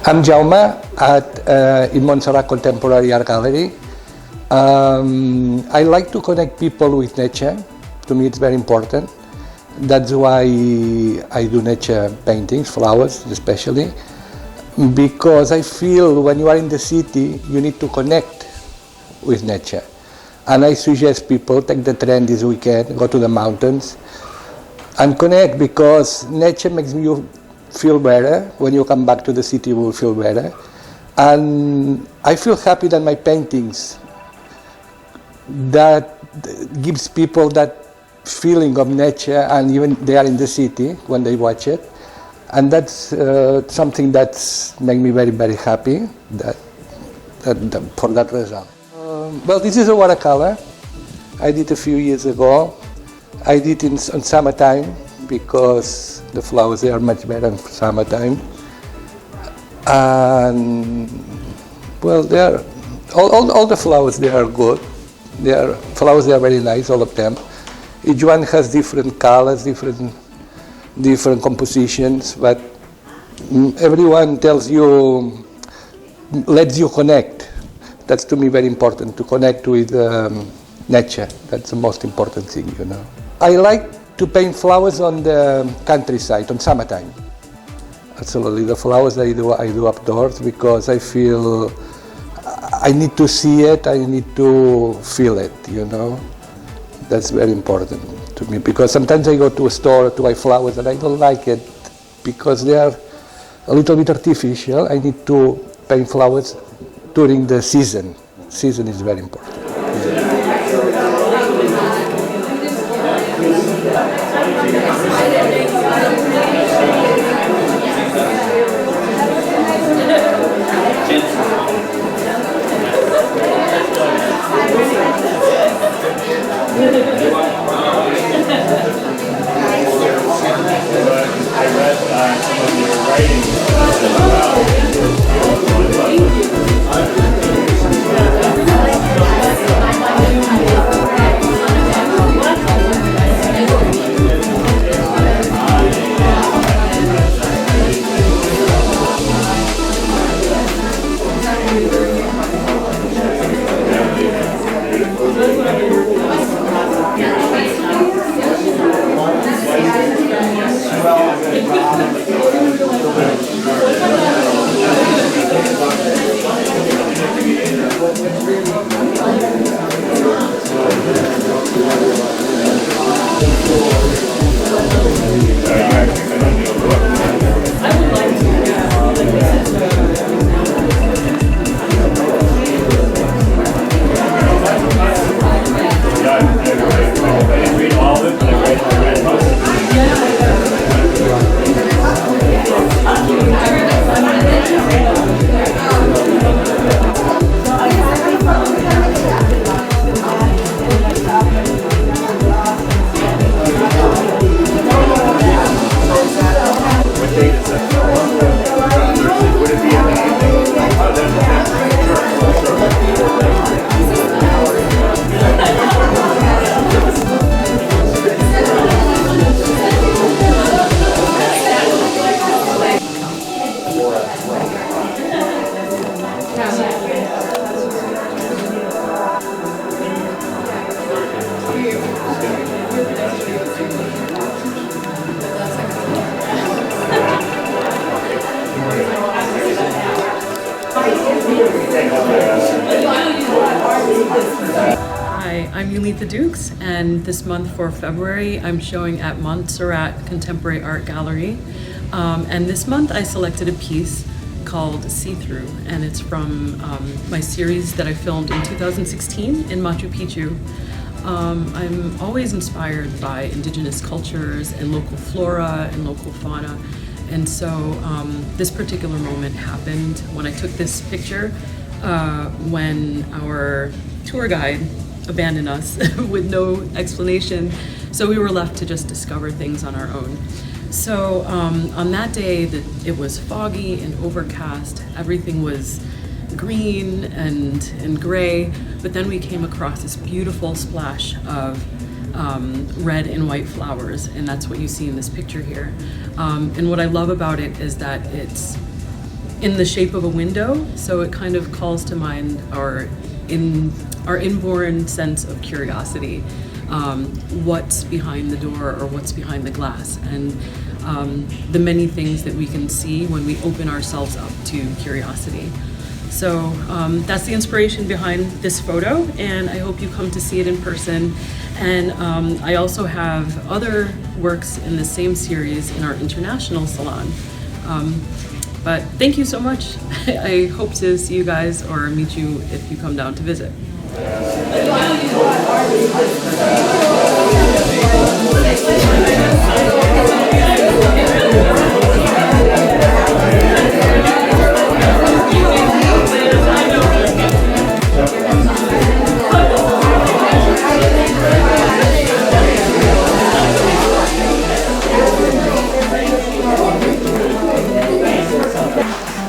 I'm Jaume in Montserrat Contemporary Art Gallery. I like to connect people with nature. To me it's very important. That's why I do nature paintings, flowers especially, because I feel when you are in the city you need to connect with nature. And I suggest people take the train this weekend, go to the mountains and connect, because nature makes you feel better. When you come back to the city you will feel better. And I feel happy that my paintings, that gives people that feeling of nature, and even they are in the city when they watch it. And that's something that's made me very, very happy for that result. Well, this is a watercolor I did a few years ago. I did in summertime because the flowers, they are much better in summertime. And well, they are all the flowers, they are good. They are very nice, all of them. Each one has different colors, different compositions, but everyone tells you, lets you connect. That's to me very important, to connect with nature. That's the most important thing, you know. I like to paint flowers on the countryside, on summertime. Absolutely, the flowers I do outdoors, because I feel I need to see it, I need to feel it, you know. That's very important to me, because sometimes I go to a store to buy flowers and I don't like it because they are a little bit artificial. I need to paint flowers during the season. Season is very important. I read some of your writings as Hi, I'm Euletha, and this month for February I'm showing at Montserrat Contemporary Art Gallery. And this month I selected a piece called See-Through, and it's from my series that I filmed in 2016 in Machu Picchu. I'm always inspired by indigenous cultures and local flora and local fauna. And so this particular moment happened when I took this picture when our tour guide abandoned us with no explanation. So we were left to just discover things on our own. So on that day, it was foggy and overcast. Everything was green and gray, but then we came across this beautiful splash of red and white flowers, and that's what you see in this picture here. And what I love about it is that in the shape of a window, so it kind of calls to mind our inborn sense of curiosity, what's behind the door or what's behind the glass, and the many things that we can see when we open ourselves up to curiosity. So that's the inspiration behind this photo, and I hope you come to see it in person. And I also have other works in the same series in our international salon. But thank you so much. I hope to see you guys or meet you if you come down to visit.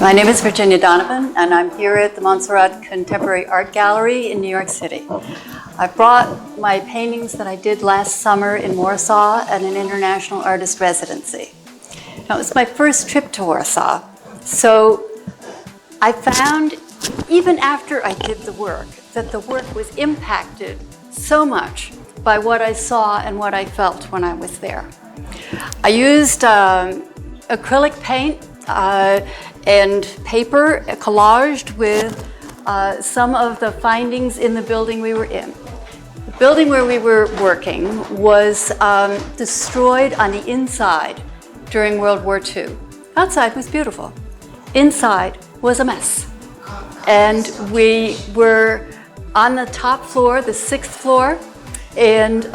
My name is Virginia Donovan, and I'm here at the Montserrat Contemporary Art Gallery in New York City. I brought my paintings that I did last summer in Warsaw at an international artist residency. Now, it was my first trip to Warsaw, so I found, even after I did the work, that the work was impacted so much by what I saw and what I felt when I was there. I used acrylic paint and paper collaged with some of the findings in the building we were in. The building where we were working was destroyed on the inside during World War II. Outside was beautiful. Inside was a mess. And we were on the top floor, the 6th floor, and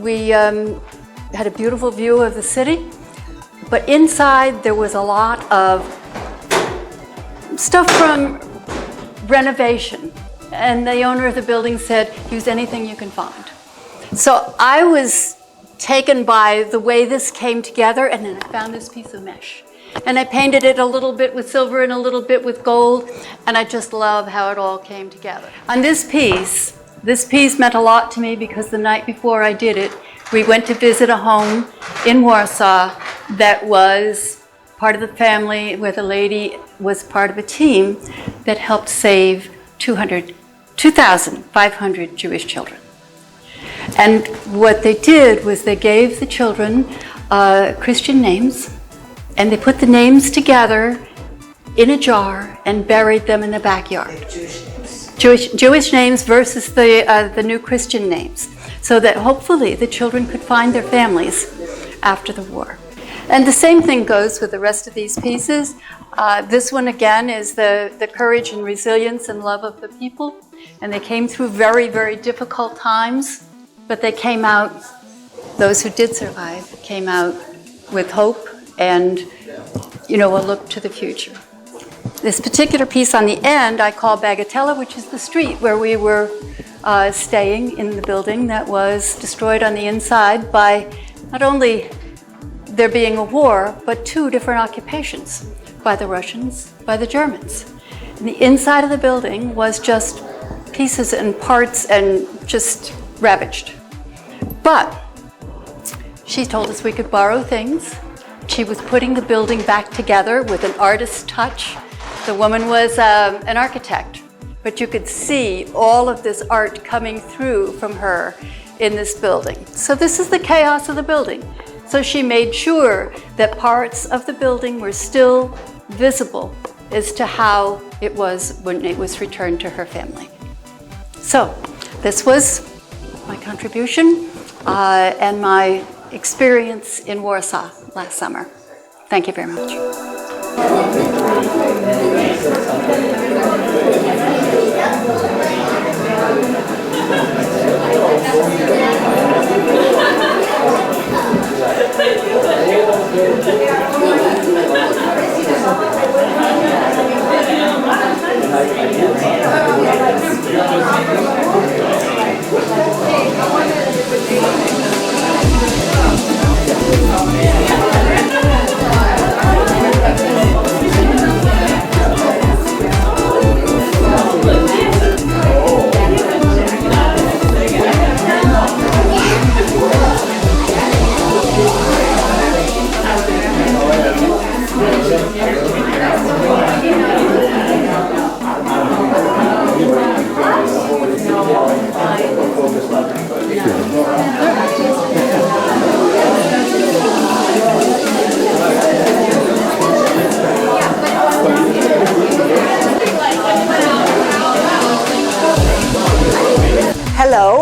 we had a beautiful view of the city. But inside there was a lot of stuff from renovation. And the owner of the building said, use anything you can find. So I was taken by the way this came together, and then I found this piece of mesh. And I painted it a little bit with silver and a little bit with gold, and I just love how it all came together. On this piece meant a lot to me because the night before I did it, we went to visit a home in Warsaw that was part of the family where the lady was part of a team that helped save 2,500 Jewish children. And what they did was they gave the children Christian names, and they put the names together in a jar and buried them in the backyard. Jewish names versus the new Christian names, so that hopefully the children could find their families after the war. And the same thing goes with the rest of these pieces. This one again is the courage and resilience and love of the people. And they came through very, very difficult times, but they came out, those who did survive, came out with hope and, a look to the future. This particular piece on the end I call Bagatella, which is the street where we were staying in the building that was destroyed on the inside by not only there being a war, but 2 different occupations, by the Russians, by the Germans. And the inside of the building was just pieces and parts and just ravaged. But she told us we could borrow things. She was putting the building back together with an artist's touch. The woman was an architect, but you could see all of this art coming through from her in this building. So this is the chaos of the building. So she made sure that parts of the building were still visible as to how it was when it was returned to her family. So this was my contribution and my experience in Warsaw last summer. Thank you very much.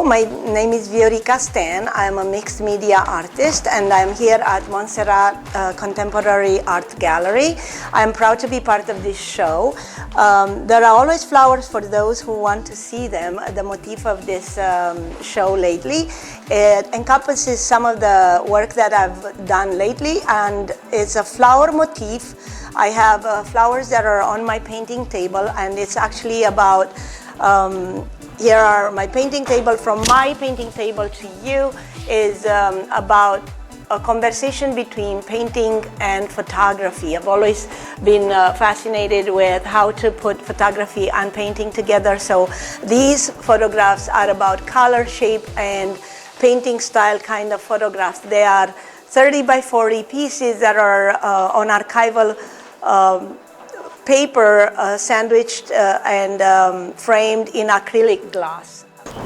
my name is Viorica. I'm a mixed media artist, and I'm here at Montserrat Contemporary Art Gallery. I'm proud to be part of this show. There are always flowers for those who want to see them. The motif of this show lately, it encompasses some of the work that I've done lately, and it's a flower motif. I have flowers that are on my painting table, and it's actually about here are my painting table. From my painting table to you is about a conversation between painting and photography. I've always been fascinated with how to put photography and painting together. So these photographs are about color, shape, and painting style kind of photographs. They are 30 by 40 pieces that are on archival paper sandwiched and framed in acrylic glass.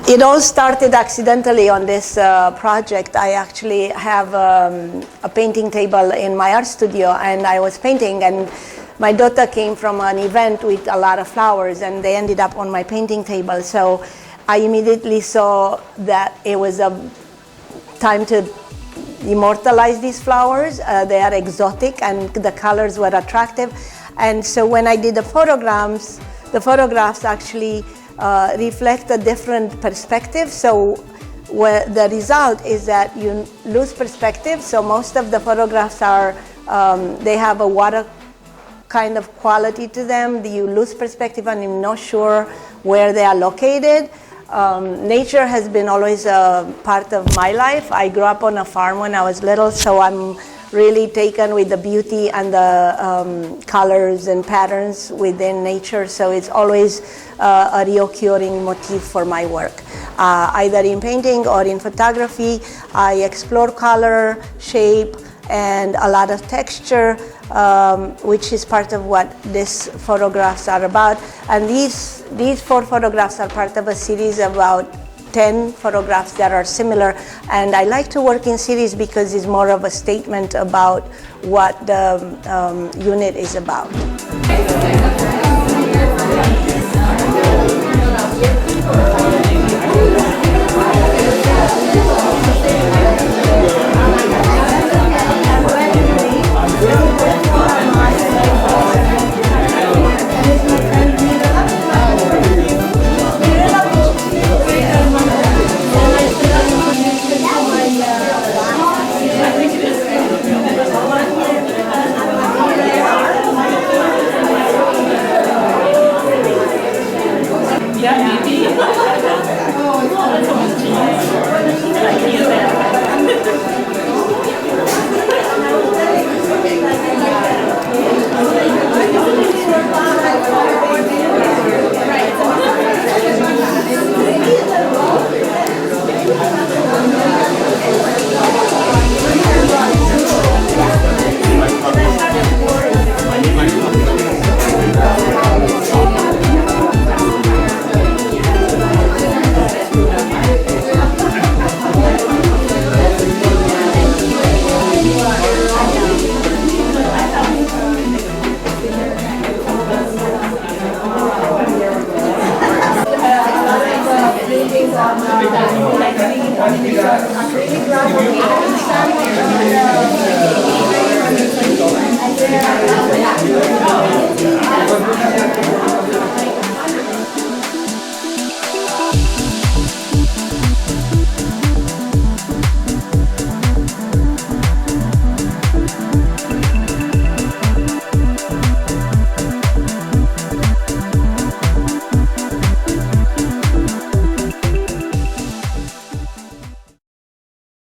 It all started accidentally on this project. I actually have a painting table in my art studio, and I was painting, and my daughter came from an event with a lot of flowers, and they ended up on my painting table. So I immediately saw that it was a time to immortalize these flowers. They are exotic, and the colors were attractive. And so when I did the photographs actually reflect a different perspective. So where the result is that you lose perspective. So most of the photographs are, they have a water kind of quality to them. You lose perspective and you're not sure where they are located. Nature has been always a part of my life. I grew up on a farm when I was little, so I'm really taken with the beauty and the colors and patterns within nature. So it's always a reoccurring motif for my work. Either in painting or in photography, I explore color, shape, and a lot of texture, which is part of what these photographs are about. And these 4 photographs are part of a series of about 10 photographs that are similar, and I like to work in series because it's more of a statement about what the unit is about.